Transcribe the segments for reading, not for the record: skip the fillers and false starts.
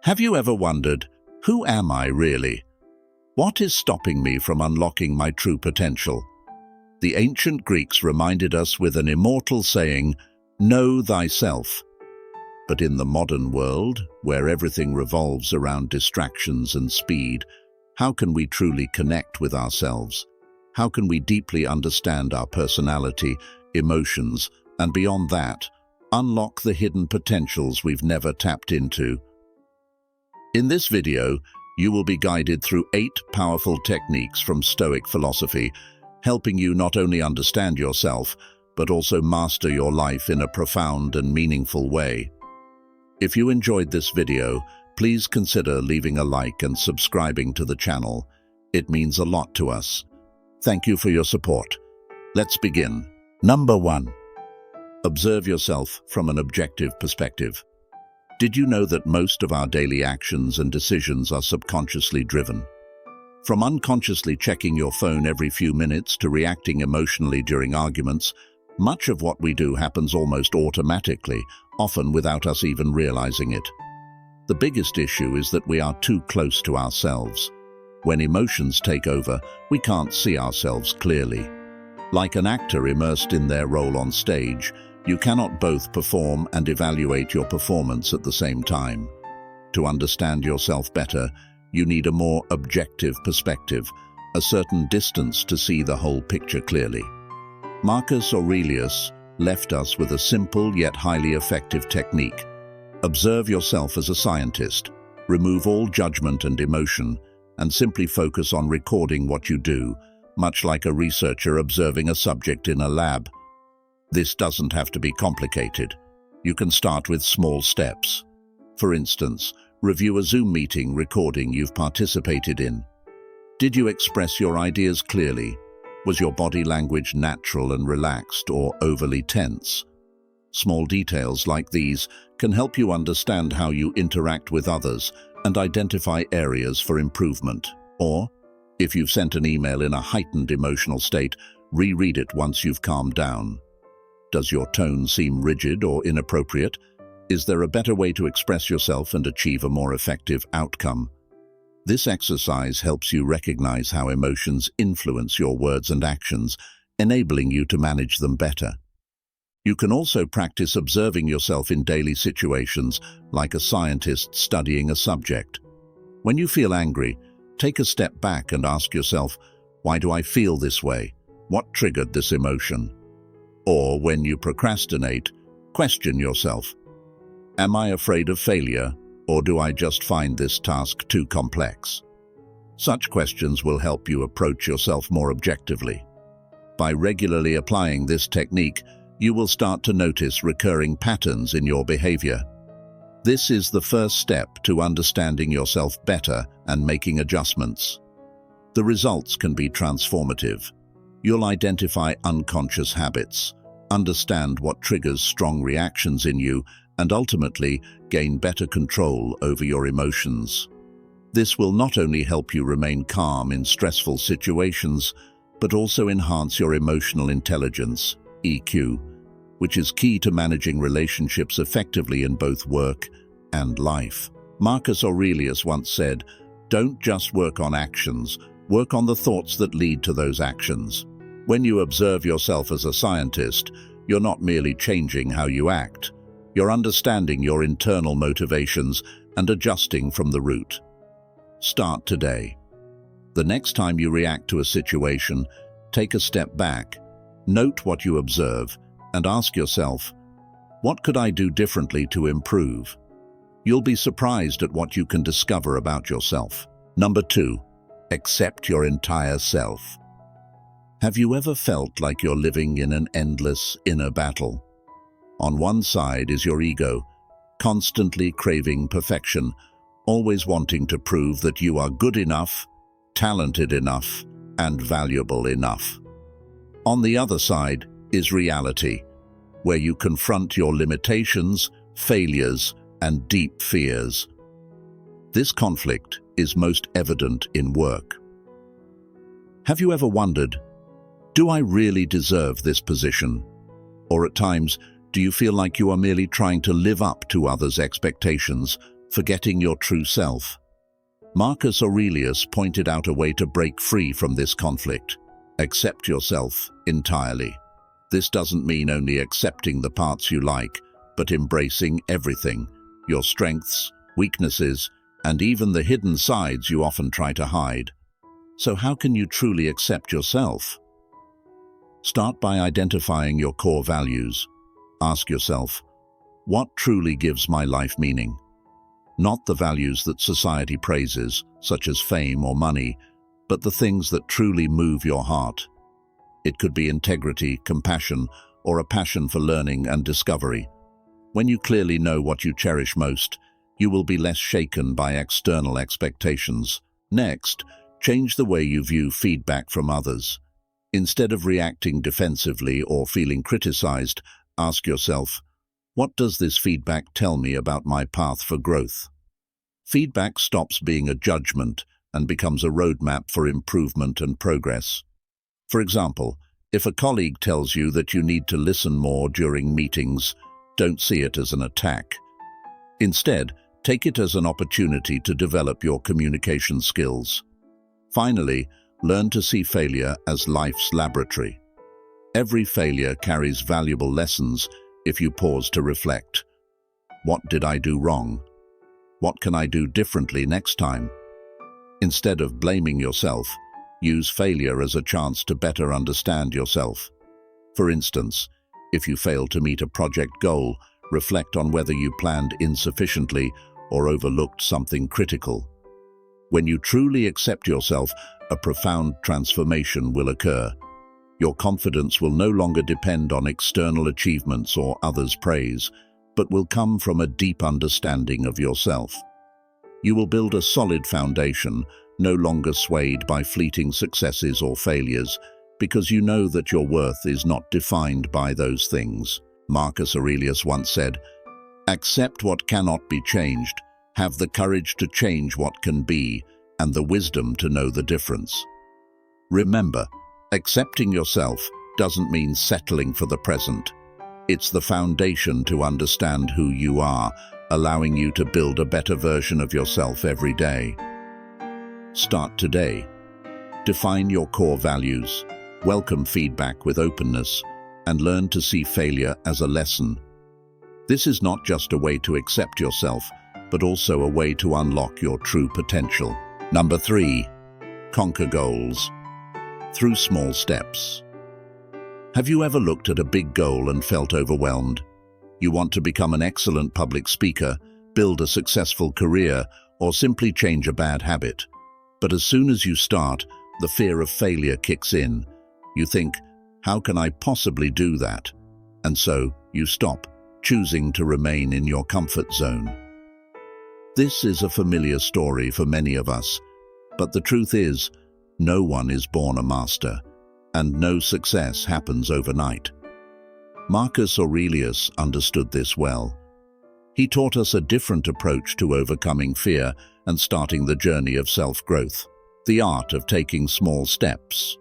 Have you ever wondered, who am I really? What is stopping me from unlocking my true potential? The ancient Greeks reminded us with an immortal saying, "Know thyself." But in the modern world, where everything revolves around distractions and speed, how can we truly connect with ourselves? How can we deeply understand our personality, emotions, and beyond that, unlock the hidden potentials we've never tapped into? In this video, you will be guided through 8 powerful techniques from Stoic philosophy, helping you not only understand yourself, but also master your life in a profound and meaningful way. If you enjoyed this video, please consider leaving a like and subscribing to the channel. It means a lot to us. Thank you for your support. Let's begin. Number 1. Observe yourself from an objective perspective. Did you know that most of our daily actions and decisions are subconsciously driven? From unconsciously checking your phone every few minutes to reacting emotionally during arguments, much of what we do happens almost automatically, often without us even realizing it. The biggest issue is that we are too close to ourselves. When emotions take over, we can't see ourselves clearly. Like an actor immersed in their role on stage, you cannot both perform and evaluate your performance at the same time. To understand yourself better, you need a more objective perspective, a certain distance to see the whole picture clearly. Marcus Aurelius left us with a simple yet highly effective technique. Observe yourself as a scientist, remove all judgment and emotion, and simply focus on recording what you do, much like a researcher observing a subject in a lab. This doesn't have to be complicated. You can start with small steps. For instance, review a Zoom meeting recording you've participated in. Did you express your ideas clearly? Was your body language natural and relaxed or overly tense? Small details like these can help you understand how you interact with others and identify areas for improvement. Or, if you've sent an email in a heightened emotional state, reread it once you've calmed down. Does your tone seem rigid or inappropriate? Is there a better way to express yourself and achieve a more effective outcome? This exercise helps you recognize how emotions influence your words and actions, enabling you to manage them better. You can also practice observing yourself in daily situations, like a scientist studying a subject. When you feel angry, take a step back and ask yourself, why do I feel this way? What triggered this emotion? Or when you procrastinate, question yourself, am I afraid of failure, or do I just find this task too complex? Such questions will help you approach yourself more objectively. By regularly applying this technique, you will start to notice recurring patterns in your behavior. This is the first step to understanding yourself better and making adjustments. The results can be transformative. You'll identify unconscious habits, understand what triggers strong reactions in you, and ultimately gain better control over your emotions. This will not only help you remain calm in stressful situations, but also enhance your emotional intelligence, EQ, which is key to managing relationships effectively in both work and life. Marcus Aurelius once said, "Don't just work on actions, work on the thoughts that lead to those actions." When you observe yourself as a scientist, you're not merely changing how you act. You're understanding your internal motivations and adjusting from the root. Start today. The next time you react to a situation, take a step back, note what you observe, and ask yourself, what could I do differently to improve? You'll be surprised at what you can discover about yourself. Number 2, accept your entire self. Have you ever felt like you're living in an endless inner battle? On one side is your ego, constantly craving perfection, always wanting to prove that you are good enough, talented enough, and valuable enough. On the other side is reality, where you confront your limitations, failures, and deep fears. This conflict is most evident in work. Have you ever wondered, do I really deserve this position? Or at times, do you feel like you are merely trying to live up to others' expectations Forgetting your true self. Marcus Aurelius pointed out a way to break free from this conflict. Accept yourself entirely. This doesn't mean only accepting the parts you like, but embracing everything, your strengths, weaknesses, and even the hidden sides you often try to hide. So how can you truly accept yourself? Start by identifying your core values. Ask yourself, what truly gives my life meaning? Not the values that society praises, such as fame or money, but the things that truly move your heart. It could be integrity, compassion, or a passion for learning and discovery. When you clearly know what you cherish most, you will be less shaken by external expectations. Next, change the way you view feedback from others. Instead of reacting defensively or feeling criticized, ask yourself, what does this feedback tell me about my path for growth? Feedback stops being a judgment and becomes a roadmap for improvement and progress. For example, if a colleague tells you that you need to listen more during meetings, don't see it as an attack. Instead, take it as an opportunity to develop your communication skills. Finally, learn to see failure as life's laboratory. Every failure carries valuable lessons if you pause to reflect. What did I do wrong? What can I do differently next time? Instead of blaming yourself, use failure as a chance to better understand yourself. For instance, if you fail to meet a project goal, reflect on whether you planned insufficiently or overlooked something critical. When you truly accept yourself, a profound transformation will occur. Your confidence will no longer depend on external achievements or others' praise, but will come from a deep understanding of yourself. You will build a solid foundation, no longer swayed by fleeting successes or failures, because you know that your worth is not defined by those things. Marcus Aurelius once said, "Accept what cannot be changed, have the courage to change what can be, and the wisdom to know the difference." Remember, accepting yourself doesn't mean settling for the present. It's the foundation to understand who you are, allowing you to build a better version of yourself every day. Start today. Define your core values, welcome feedback with openness, and learn to see failure as a lesson. This is not just a way to accept yourself, but also a way to unlock your true potential. Number 3. Conquer goals through small steps. Have you ever looked at a big goal and felt overwhelmed? You want to become an excellent public speaker, build a successful career, or simply change a bad habit. But as soon as you start, the fear of failure kicks in. You think, how can I possibly do that? And so you stop, choosing to remain in your comfort zone. This is a familiar story for many of us, but the truth is, no one is born a master, and no success happens overnight. Marcus Aurelius understood this well. He taught us a different approach to overcoming fear and starting the journey of self-growth, the art of taking small steps.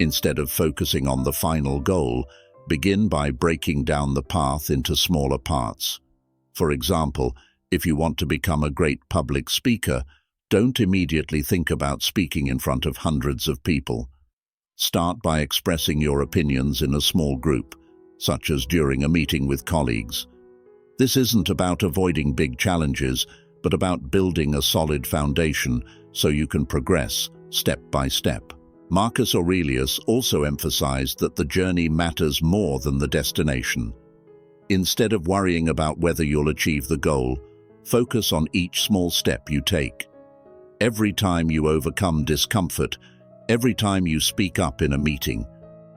Instead of focusing on the final goal, begin by breaking down the path into smaller parts. For example, if you want to become a great public speaker, don't immediately think about speaking in front of hundreds of people. Start by expressing your opinions in a small group, such as during a meeting with colleagues. This isn't about avoiding big challenges, but about building a solid foundation so you can progress step by step. Marcus Aurelius also emphasized that the journey matters more than the destination. Instead of worrying about whether you'll achieve the goal, focus on each small step you take. Every time you overcome discomfort, every time you speak up in a meeting,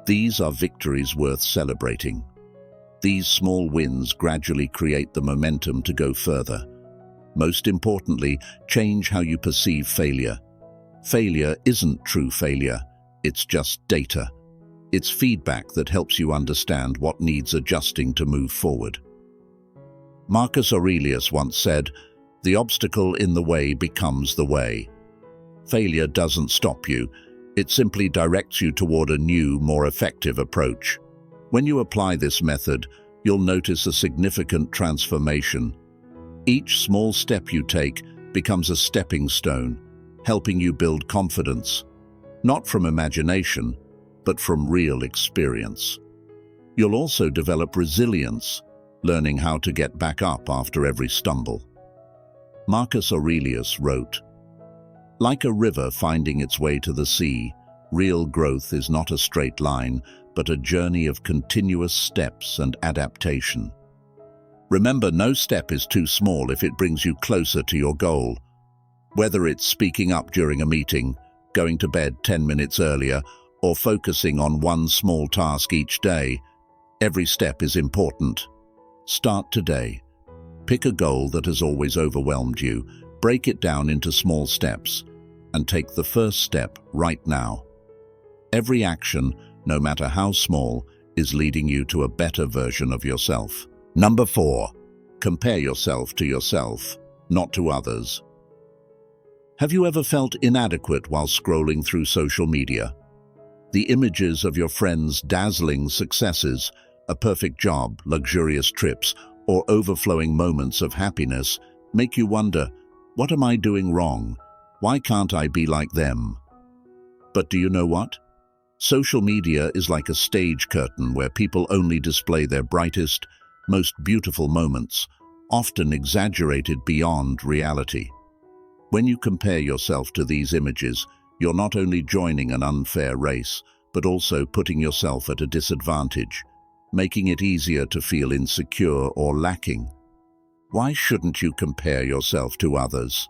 these are victories worth celebrating. These small wins gradually create the momentum to go further. Most importantly, change how you perceive failure. Failure isn't true failure, it's just data. It's feedback that helps you understand what needs adjusting to move forward. Marcus Aurelius once said, "The obstacle in the way becomes the way." Failure doesn't stop you, it simply directs you toward a new, more effective approach. When you apply this method, you'll notice a significant transformation. Each small step you take becomes a stepping stone, helping you build confidence, not from imagination, but from real experience. You'll also develop resilience, learning how to get back up after every stumble. Marcus Aurelius wrote, "Like a river finding its way to the sea, real growth is not a straight line, but a journey of continuous steps and adaptation." Remember, no step is too small if it brings you closer to your goal. Whether it's speaking up during a meeting, going to bed 10 minutes earlier, or focusing on one small task each day, every step is important. Start today. Pick a goal that has always overwhelmed you, break it down into small steps, and take the first step right now. Every action, no matter how small, is leading you to a better version of yourself. Number 4. Compare yourself to yourself, not to others. Have you ever felt inadequate while scrolling through social media? The images of your friends' dazzling successes, a perfect job, luxurious trips, or overflowing moments of happiness make you wonder, what am I doing wrong? Why can't I be like them? But do you know what? Social media is like a stage curtain where people only display their brightest, most beautiful moments, often exaggerated beyond reality. When you compare yourself to these images, you're not only joining an unfair race, but also putting yourself at a disadvantage, making it easier to feel insecure or lacking. Why shouldn't you compare yourself to others?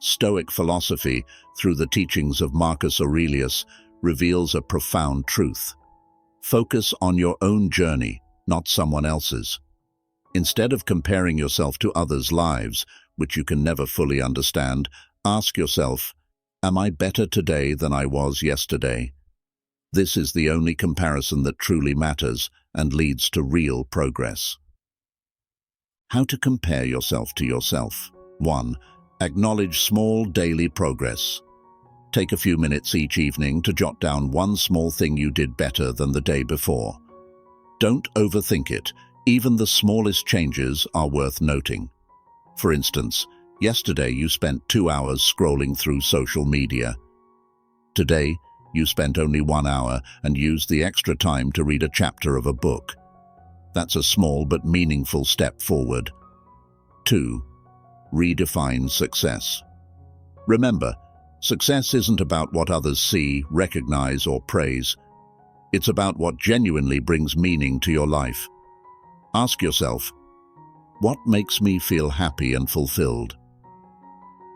Stoic philosophy, through the teachings of Marcus Aurelius, reveals a profound truth. Focus on your own journey, not someone else's. Instead of comparing yourself to others' lives, which you can never fully understand, ask yourself, am I better today than I was yesterday? This is the only comparison that truly matters and leads to real progress. How to compare yourself to yourself. 1. Acknowledge small daily progress. Take a few minutes each evening to jot down one small thing you did better than the day before. Don't overthink it. Even the smallest changes are worth noting. For instance, yesterday you spent 2 hours scrolling through social media. Today, you spent only 1 hour and used the extra time to read a chapter of a book. That's a small but meaningful step forward. 2. Redefine success. Remember, success isn't about what others see, recognize, or praise. It's about what genuinely brings meaning to your life. Ask yourself, what makes me feel happy and fulfilled?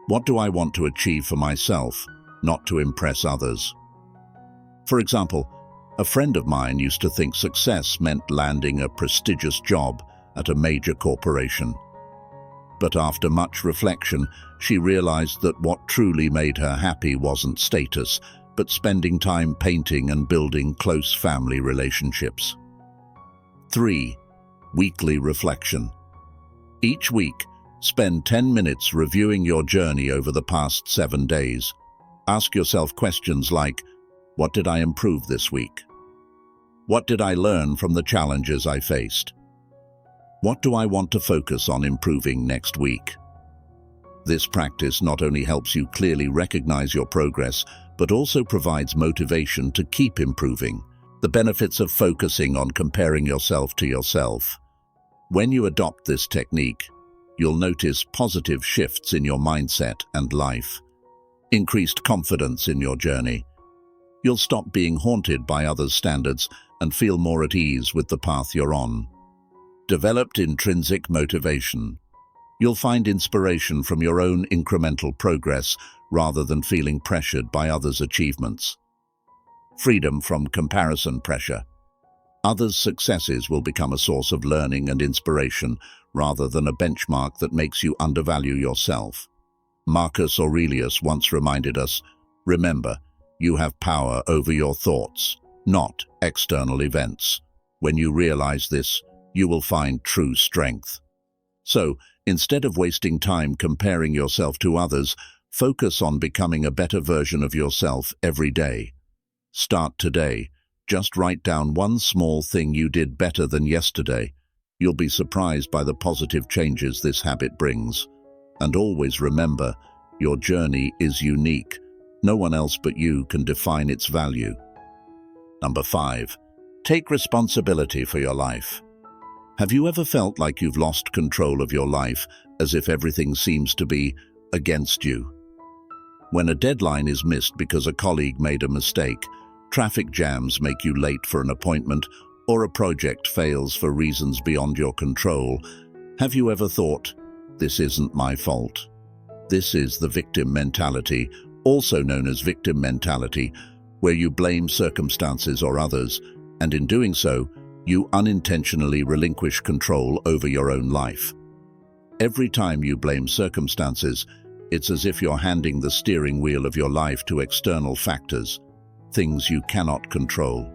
What do I want to achieve for myself, not to impress others? For example, a friend of mine used to think success meant landing a prestigious job at a major corporation. But after much reflection, she realized that what truly made her happy wasn't status, but spending time painting and building close family relationships. 3. Weekly reflection. Each week, spend 10 minutes reviewing your journey over the past 7 days. Ask yourself questions like, what did I improve this week? What did I learn from the challenges I faced? What do I want to focus on improving next week? This practice not only helps you clearly recognize your progress, but also provides motivation to keep improving. The benefits of focusing on comparing yourself to yourself. When you adopt this technique, you'll notice positive shifts in your mindset and life. Increased confidence in your journey. You'll stop being haunted by others' standards and feel more at ease with the path you're on. Developed intrinsic motivation. You'll find inspiration from your own incremental progress rather than feeling pressured by others' achievements. Freedom from comparison pressure. Others' successes will become a source of learning and inspiration rather than a benchmark that makes you undervalue yourself. Marcus Aurelius once reminded us, remember, you have power over your thoughts, not external events. When you realize this, you will find true strength. So, instead of wasting time comparing yourself to others, focus on becoming a better version of yourself every day. Start today. Just write down one small thing you did better than yesterday. You'll be surprised by the positive changes this habit brings. And always remember, your journey is unique. No one else but you can define its value. Number 5. Take responsibility for your life. Have you ever felt like you've lost control of your life, as if everything seems to be against you? When a deadline is missed because a colleague made a mistake, traffic jams make you late for an appointment, or a project fails for reasons beyond your control, have you ever thought, "This isn't my fault"? This is the victim mentality, also known as victim mentality, where you blame circumstances or others, and in doing so, you unintentionally relinquish control over your own life. Every time you blame circumstances, it's as if you're handing the steering wheel of your life to external factors, things you cannot control.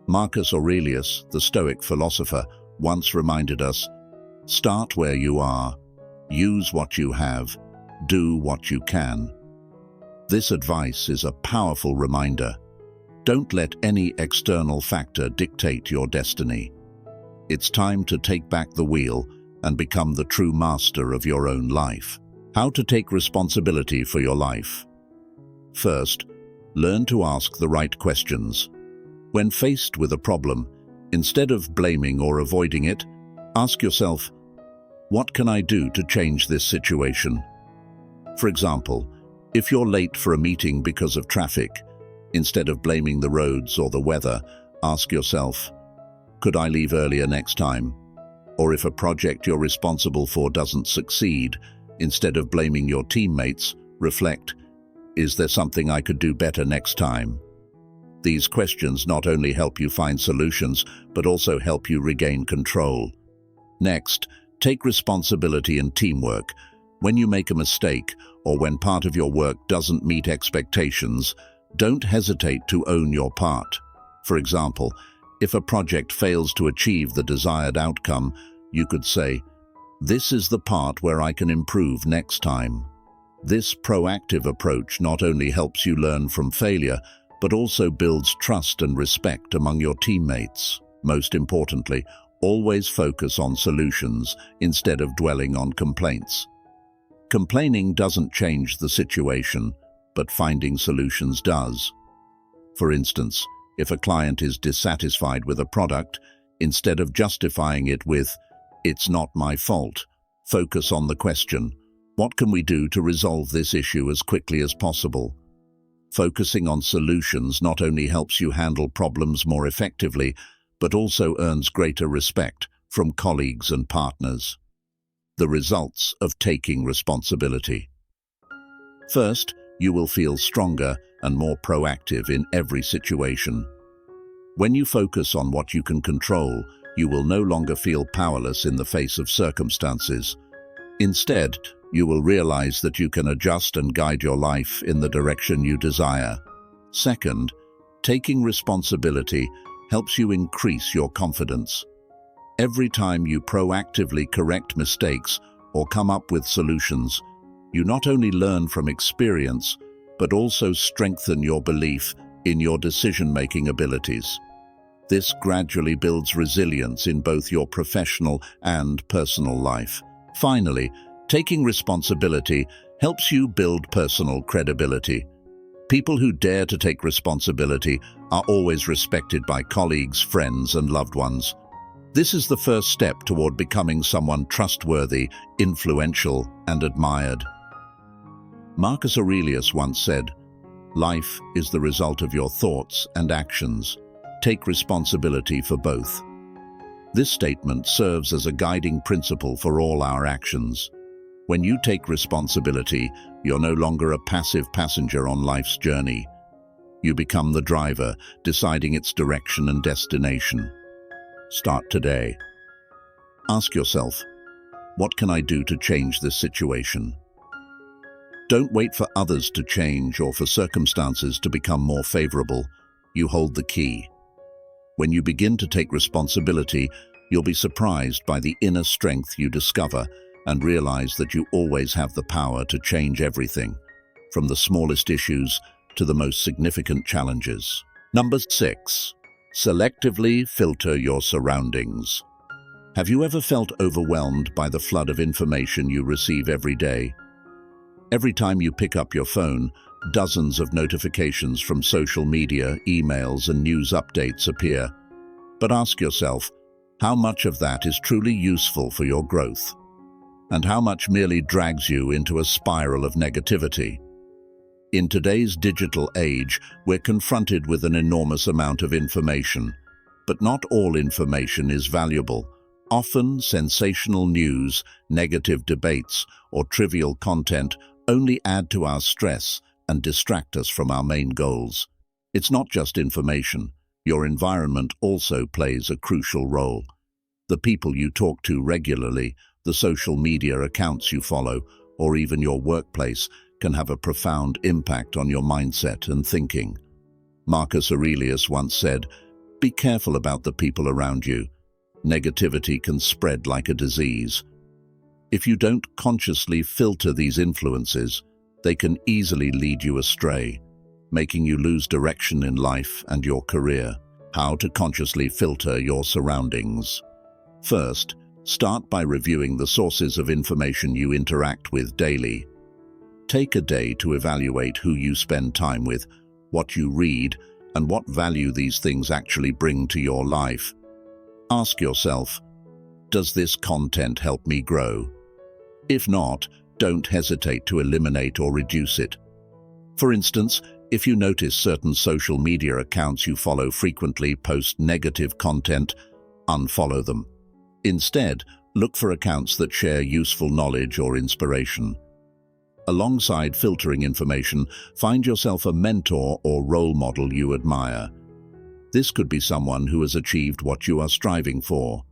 Marcus Aurelius, the Stoic philosopher, once reminded us, "Start where you are, use what you have, do what you can." This advice is a powerful reminder. Don't let any external factor dictate your destiny. It's time to take back the wheel and become the true master of your own life. How to take responsibility for your life. First, learn to ask the right questions. When faced with a problem, instead of blaming or avoiding it, ask yourself, what can I do to change this situation? For example, if you're late for a meeting because of traffic, instead of blaming the roads or the weather, ask yourself, could I leave earlier next time? Or if a project you're responsible for doesn't succeed, instead of blaming your teammates, reflect, is there something I could do better next time? These questions not only help you find solutions, but also help you regain control. Next, take responsibility in teamwork. When you make a mistake, or when part of your work doesn't meet expectations, don't hesitate to own your part. For example, if a project fails to achieve the desired outcome, you could say, "This is the part where I can improve next time." This proactive approach not only helps you learn from failure, but also builds trust and respect among your teammates. Most importantly, always focus on solutions instead of dwelling on complaints. Complaining doesn't change the situation, but finding solutions does. For instance, if a client is dissatisfied with a product, instead of justifying it with, "It's not my fault," focus on the question, what can we do to resolve this issue as quickly as possible? Focusing on solutions not only helps you handle problems more effectively, but also earns greater respect from colleagues and partners. The results of taking responsibility. First, you will feel stronger and more proactive in every situation. When you focus on what you can control, you will no longer feel powerless in the face of circumstances. Instead, you will realize that you can adjust and guide your life in the direction you desire. Second, taking responsibility helps you increase your confidence. Every time you proactively correct mistakes or come up with solutions, you not only learn from experience, but also strengthen your belief in your decision-making abilities. This gradually builds resilience in both your professional and personal life. Finally, taking responsibility helps you build personal credibility. People who dare to take responsibility are always respected by colleagues, friends, and loved ones. This is the first step toward becoming someone trustworthy, influential, and admired. Marcus Aurelius once said, "Life is the result of your thoughts and actions. Take responsibility for both." This statement serves as a guiding principle for all our actions. When you take responsibility, you're no longer a passive passenger on life's journey. You become the driver, deciding its direction and destination. Start today. Ask yourself, what can I do to change this situation? Don't wait for others to change or for circumstances to become more favorable. You hold the key. When you begin to take responsibility, you'll be surprised by the inner strength you discover and realize that you always have the power to change everything, from the smallest issues to the most significant challenges. Number 6. Selectively filter your surroundings. Have you ever felt overwhelmed by the flood of information you receive every day? Every time you pick up your phone, dozens of notifications from social media, emails, and news updates appear. But ask yourself, how much of that is truly useful for your growth? And how much merely drags you into a spiral of negativity? In today's digital age, we're confronted with an enormous amount of information. But not all information is valuable. Often, sensational news, negative debates, or trivial content only add to our stress and distract us from our main goals. It's not just information. Your environment also plays a crucial role. The people you talk to regularly, the social media accounts you follow, or even your workplace can have a profound impact on your mindset and thinking. Marcus Aurelius once said, "Be careful about the people around you. Negativity can spread like a disease." If you don't consciously filter these influences, they can easily lead you astray, making you lose direction in life and your career. How to consciously filter your surroundings. First, start by reviewing the sources of information you interact with daily. Take a day to evaluate who you spend time with, what you read, and what value these things actually bring to your life. Ask yourself, does this content help me grow? If not, don't hesitate to eliminate or reduce it. For instance, if you notice certain social media accounts you follow frequently post negative content, unfollow them. Instead, look for accounts that share useful knowledge or inspiration. Alongside filtering information, find yourself a mentor or role model you admire. This could be someone who has achieved what you are striving for.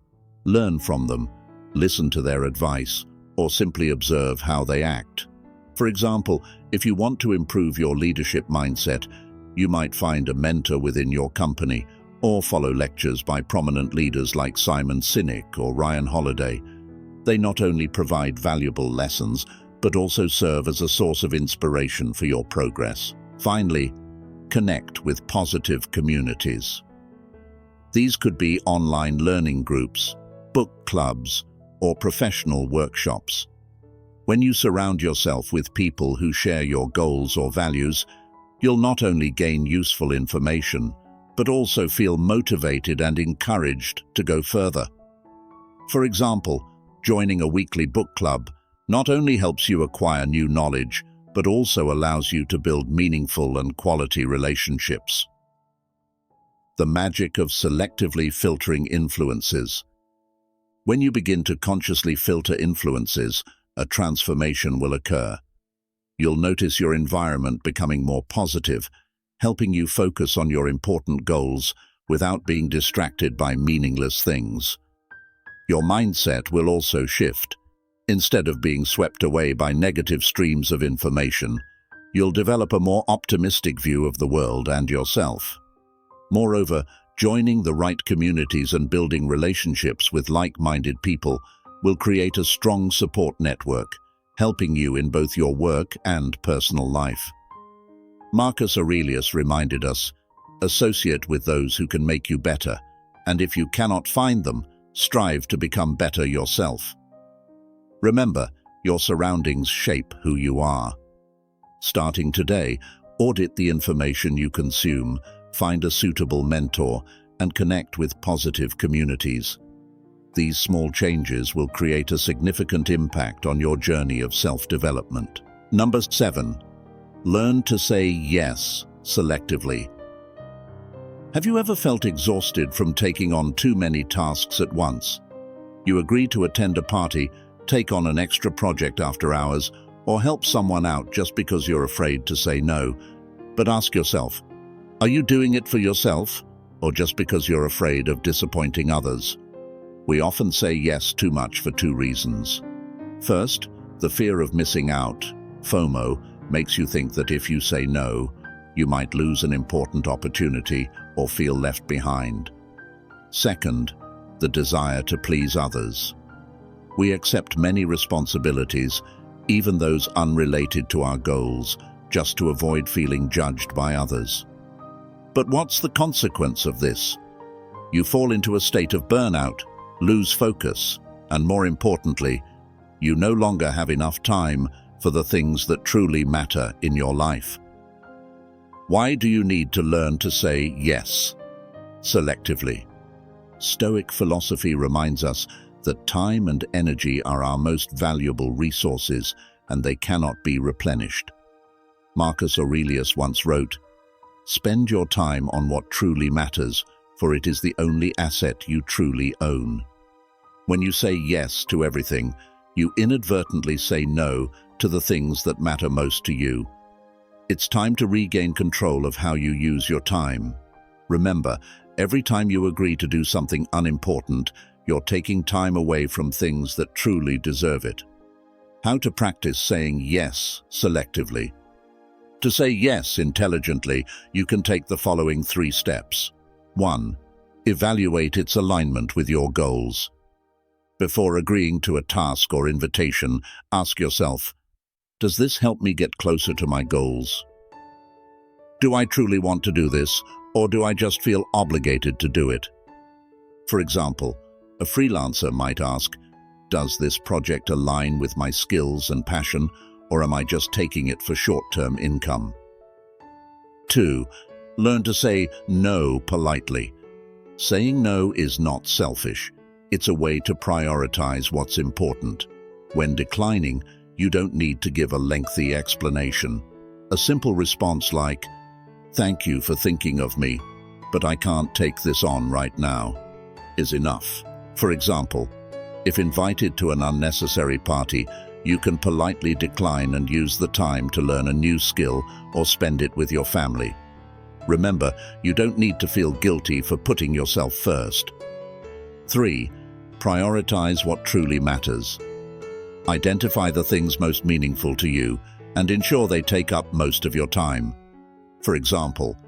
Learn from them, listen to their advice, or simply observe how they act. For example, if you want to improve your leadership mindset, you might find a mentor within your company or follow lectures by prominent leaders like Simon Sinek or Ryan Holiday. They not only provide valuable lessons, but also serve as a source of inspiration for your progress. Finally, connect with positive communities. These could be online learning groups, book clubs, or professional workshops. When you surround yourself with people who share your goals or values, you'll not only gain useful information, but also feel motivated and encouraged to go further. For example, joining a weekly book club not only helps you acquire new knowledge, but also allows you to build meaningful and quality relationships. The magic of selectively filtering influences. When you begin to consciously filter influences, a transformation will occur. You'll notice your environment becoming more positive, helping you focus on your important goals without being distracted by meaningless things. Your mindset will also shift. Instead of being swept away by negative streams of information, you'll develop a more optimistic view of the world and yourself. Moreover, joining the right communities and building relationships with like-minded people will create a strong support network, helping you in both your work and personal life. Marcus Aurelius reminded us, associate with those who can make you better, and if you cannot find them, strive to become better yourself. Remember, your surroundings shape who you are. Starting today, audit the information you consume, find a suitable mentor, and connect with positive communities. These small changes will create a significant impact on your journey of self-development. Number 7. Learn to say yes selectively. Have you ever felt exhausted from taking on too many tasks at once? You agree to attend a party, take on an extra project after hours, or help someone out just because you're afraid to say no. But ask yourself, are you doing it for yourself, or just because you're afraid of disappointing others? We often say yes too much for two reasons. First, the fear of missing out, FOMO, makes you think that if you say no, you might lose an important opportunity or feel left behind. Second, the desire to please others. We accept many responsibilities, even those unrelated to our goals, just to avoid feeling judged by others. But what's the consequence of this? You fall into a state of burnout. lose focus, and more importantly, you no longer have enough time for the things that truly matter in your life. Why do you need to learn to say yes selectively? Stoic philosophy reminds us that time and energy are our most valuable resources and they cannot be replenished. Marcus Aurelius once wrote, "Spend your time on what truly matters, for it is the only asset you truly own." When you say yes to everything, you inadvertently say no to the things that matter most to you. It's time to regain control of how you use your time. Remember, every time you agree to do something unimportant, you're taking time away from things that truly deserve it. How to practice saying yes selectively. To say yes intelligently, you can take the following 3 steps. 1. Evaluate its alignment with your goals. Before agreeing to a task or invitation, ask yourself, does this help me get closer to my goals? Do I truly want to do this, or do I just feel obligated to do it? For example, a freelancer might ask, does this project align with my skills and passion, or am I just taking it for short-term income? 2. Learn to say no politely. Saying no is not selfish. It's a way to prioritize what's important. When declining, you don't need to give a lengthy explanation. A simple response like, "Thank you for thinking of me, but I can't take this on right now," is enough. For example, if invited to an unnecessary party, you can politely decline and use the time to learn a new skill or spend it with your family. Remember, you don't need to feel guilty for putting yourself first. 3. Prioritize what truly matters. Identify the things most meaningful to you and ensure they take up most of your time. For example,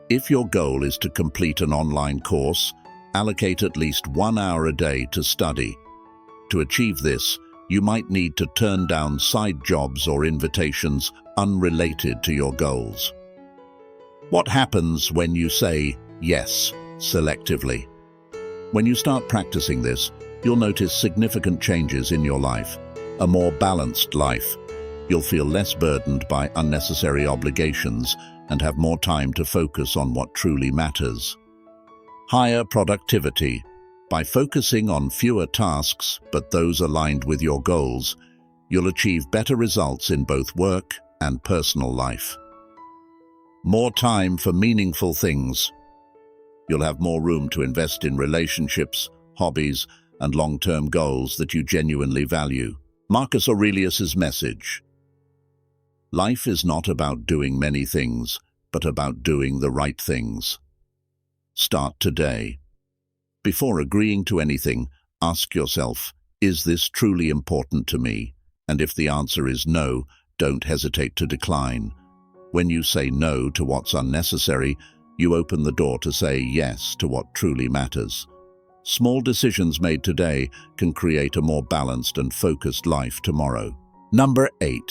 if your goal is to complete an online course, allocate at least 1 hour a day to study. To achieve this, you might need to turn down side jobs or invitations unrelated to your goals. What happens when you say yes selectively? When you start practicing this, you'll notice significant changes in your life. A more balanced life. You'll feel less burdened by unnecessary obligations and have more time to focus on what truly matters. Higher productivity. By focusing on fewer tasks, but those aligned with your goals, you'll achieve better results in both work and personal life. More time for meaningful things. You'll have more room to invest in relationships, hobbies, and long-term goals that you genuinely value. Marcus Aurelius's message. Life is not about doing many things, but about doing the right things. Start today. Before agreeing to anything, ask yourself, is this truly important to me? And if the answer is no, don't hesitate to decline. When you say no to what's unnecessary, you open the door to say yes to what truly matters. Small decisions made today can create a more balanced and focused life tomorrow. Number 8.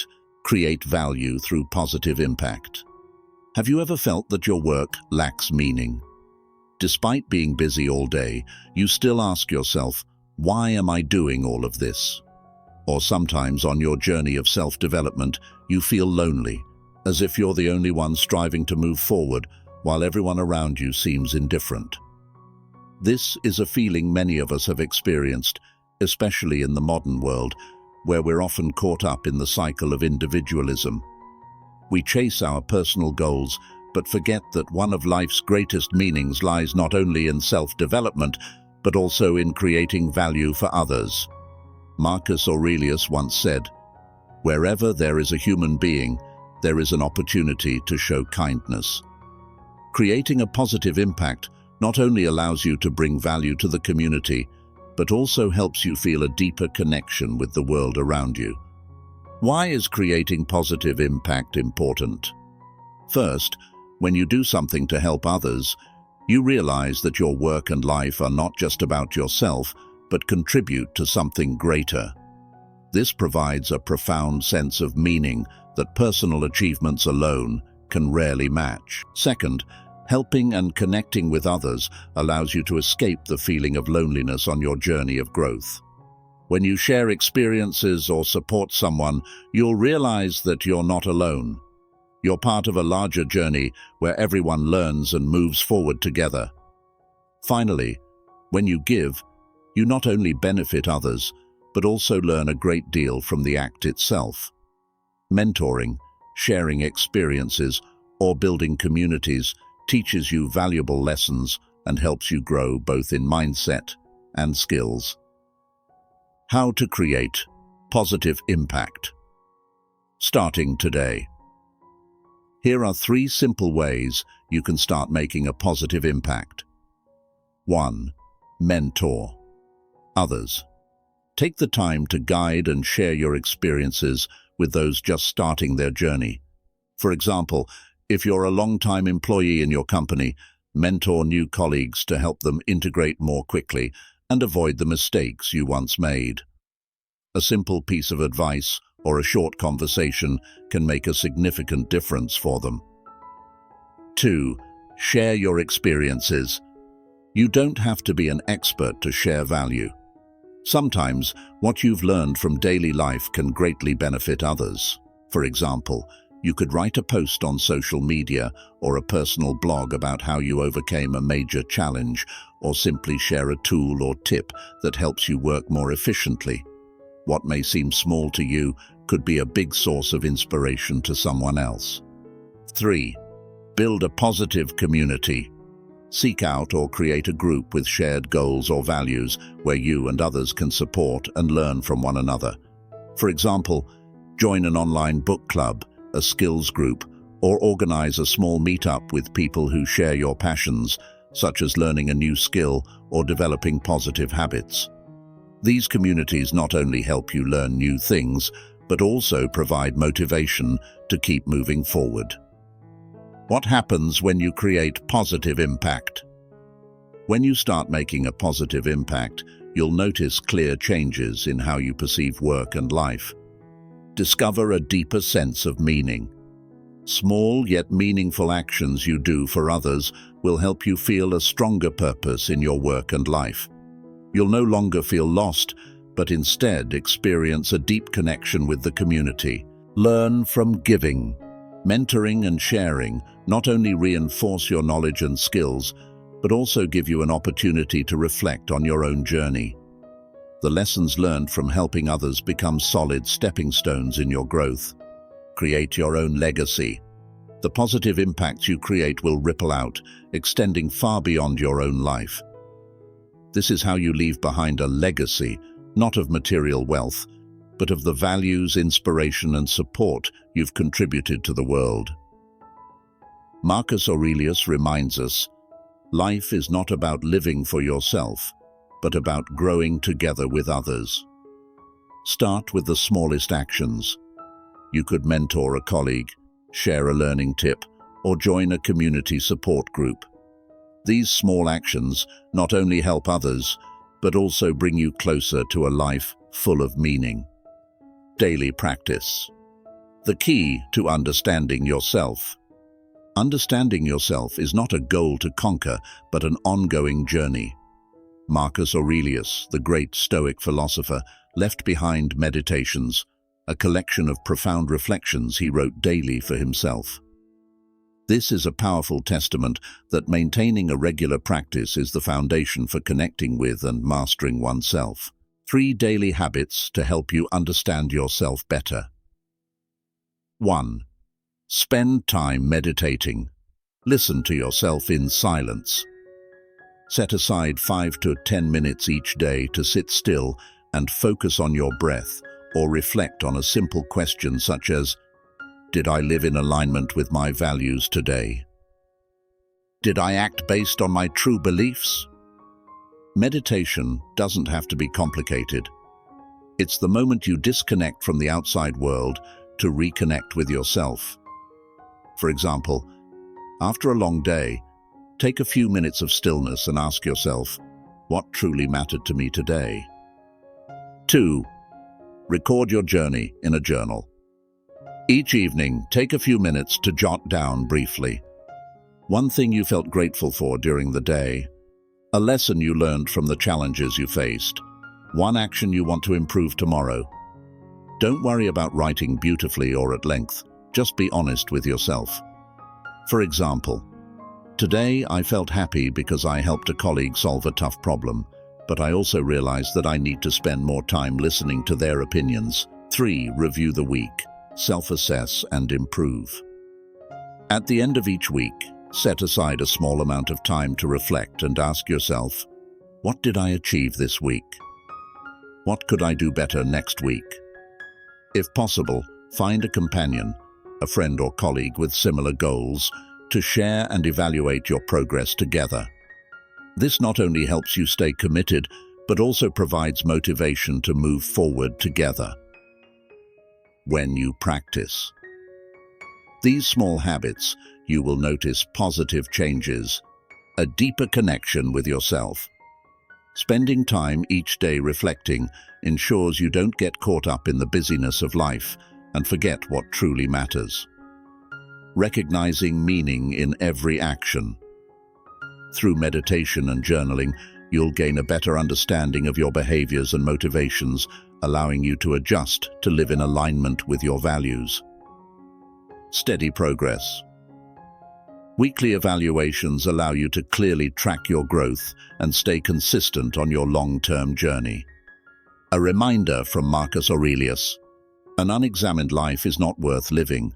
Create value through positive impact. Have you ever felt that your work lacks meaning? Despite being busy all day, you still ask yourself, why am I doing all of this? Or sometimes on your journey of self-development, you feel lonely, as if you're the only one striving to move forward while everyone around you seems indifferent. This is a feeling many of us have experienced, especially in the modern world, where we're often caught up in the cycle of individualism. We chase our personal goals, but forget that one of life's greatest meanings lies not only in self-development, but also in creating value for others. Marcus Aurelius once said, "Wherever there is a human being, there is an opportunity to show kindness." Creating a positive impact not only allows you to bring value to the community, but also helps you feel a deeper connection with the world around you. Why is creating positive impact important? First, when you do something to help others, you realize that your work and life are not just about yourself, but contribute to something greater. This provides a profound sense of meaning that personal achievements alone can rarely match. Second, Helping and connecting with others allows you to escape the feeling of loneliness on your journey of growth. When you share experiences or support someone, you'll realize that you're not alone. You're part of a larger journey where everyone learns and moves forward together. Finally, when you give, you not only benefit others, but also learn a great deal from the act itself. Mentoring, sharing experiences, or building communities teaches you valuable lessons and helps you grow both in mindset and skills. How to create positive impact. Starting today. Here are 3 simple ways you can start making a positive impact. 1. Mentor others. Take the time to guide and share your experiences with those just starting their journey. For example, if you're a long-time employee in your company, mentor new colleagues to help them integrate more quickly and avoid the mistakes you once made. A simple piece of advice or a short conversation can make a significant difference for them. 2. Share your experiences. You don't have to be an expert to share value. Sometimes, what you've learned from daily life can greatly benefit others. For example, you could write a post on social media or a personal blog about how you overcame a major challenge, or simply share a tool or tip that helps you work more efficiently. What may seem small to you could be a big source of inspiration to someone else. 3. Build a positive community. Seek out or create a group with shared goals or values where you and others can support and learn from one another. For example, join an online book club, a skills group, or organize a small meetup with people who share your passions, such as learning a new skill or developing positive habits. These communities not only help you learn new things, but also provide motivation to keep moving forward. What happens when you create positive impact? When you start making a positive impact, you'll notice clear changes in how you perceive work and life. Discover a deeper sense of meaning. Small yet meaningful actions you do for others will help you feel a stronger purpose in your work and life. You'll no longer feel lost, but instead experience a deep connection with the community. Learn from giving. Mentoring and sharing not only reinforce your knowledge and skills, but also give you an opportunity to reflect on your own journey. The lessons learned from helping others become solid stepping stones in your growth. Create your own legacy. The positive impacts you create will ripple out, extending far beyond your own life. This is how you leave behind a legacy, not of material wealth, but of the values, inspiration, and support you've contributed to the world. Marcus Aurelius reminds us, life is not about living for yourself, but about growing together with others. Start with the smallest actions. You could mentor a colleague, share a learning tip, or join a community support group. These small actions not only help others, but also bring you closer to a life full of meaning. Daily practice. The key to understanding yourself. Understanding yourself is not a goal to conquer, but an ongoing journey. Marcus Aurelius, the great Stoic philosopher, left behind Meditations, a collection of profound reflections he wrote daily for himself. This is a powerful testament that maintaining a regular practice is the foundation for connecting with and mastering oneself. 3 daily habits to help you understand yourself better. 1. Spend time meditating. Listen to yourself in silence. Set aside 5 to 10 minutes each day to sit still and focus on your breath, or reflect on a simple question such as, did I live in alignment with my values today? Did I act based on my true beliefs? Meditation doesn't have to be complicated. It's the moment you disconnect from the outside world to reconnect with yourself. For example, after a long day, take a few minutes of stillness and ask yourself, what truly mattered to me today? 2. Record your journey in a journal. Each evening, take a few minutes to jot down briefly. One thing you felt grateful for during the day. A lesson you learned from the challenges you faced. One action you want to improve tomorrow. Don't worry about writing beautifully or at length. Just be honest with yourself. For example, today I felt happy because I helped a colleague solve a tough problem, but I also realized that I need to spend more time listening to their opinions. 3. Review the week. Self-assess and improve. At the end of each week, set aside a small amount of time to reflect and ask yourself, what did I achieve this week? What could I do better next week? If possible, find a companion, a friend or colleague with similar goals, to share and evaluate your progress together. This not only helps you stay committed, but also provides motivation to move forward together. When you practice these small habits, you will notice positive changes, a deeper connection with yourself. Spending time each day reflecting ensures you don't get caught up in the busyness of life and forget what truly matters. Recognizing meaning in every action. Through meditation and journaling, you'll gain a better understanding of your behaviors and motivations, allowing you to adjust to live in alignment with your values. Steady progress. Weekly evaluations allow you to clearly track your growth and stay consistent on your long-term journey. A reminder from Marcus Aurelius: an unexamined life is not worth living.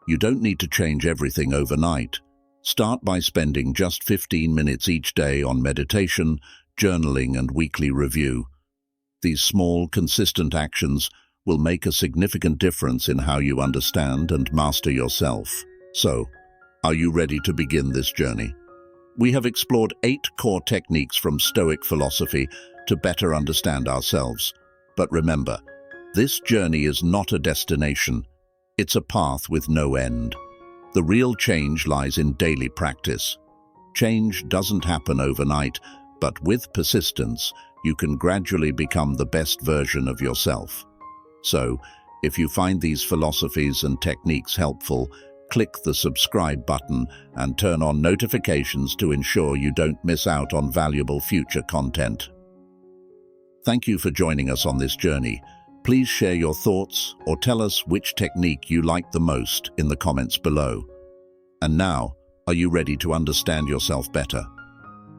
You don't need to change everything overnight. Start by spending just 15 minutes each day on meditation, journaling, and weekly review. These small, consistent actions will make a significant difference in how you understand and master yourself. So, are you ready to begin this journey? We have explored 8 core techniques from Stoic philosophy to better understand ourselves. But remember, this journey is not a destination. It's a path with no end. The real change lies in daily practice. Change doesn't happen overnight, but with persistence, you can gradually become the best version of yourself. So, if you find these philosophies and techniques helpful, click the subscribe button and turn on notifications to ensure you don't miss out on valuable future content. Thank you for joining us on this journey. Please share your thoughts or tell us which technique you like the most in the comments below. And now, are you ready to understand yourself better?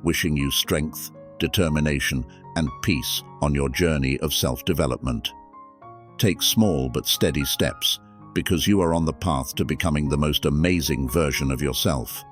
Wishing you strength, determination, and peace on your journey of self-development. Take small but steady steps, because you are on the path to becoming the most amazing version of yourself.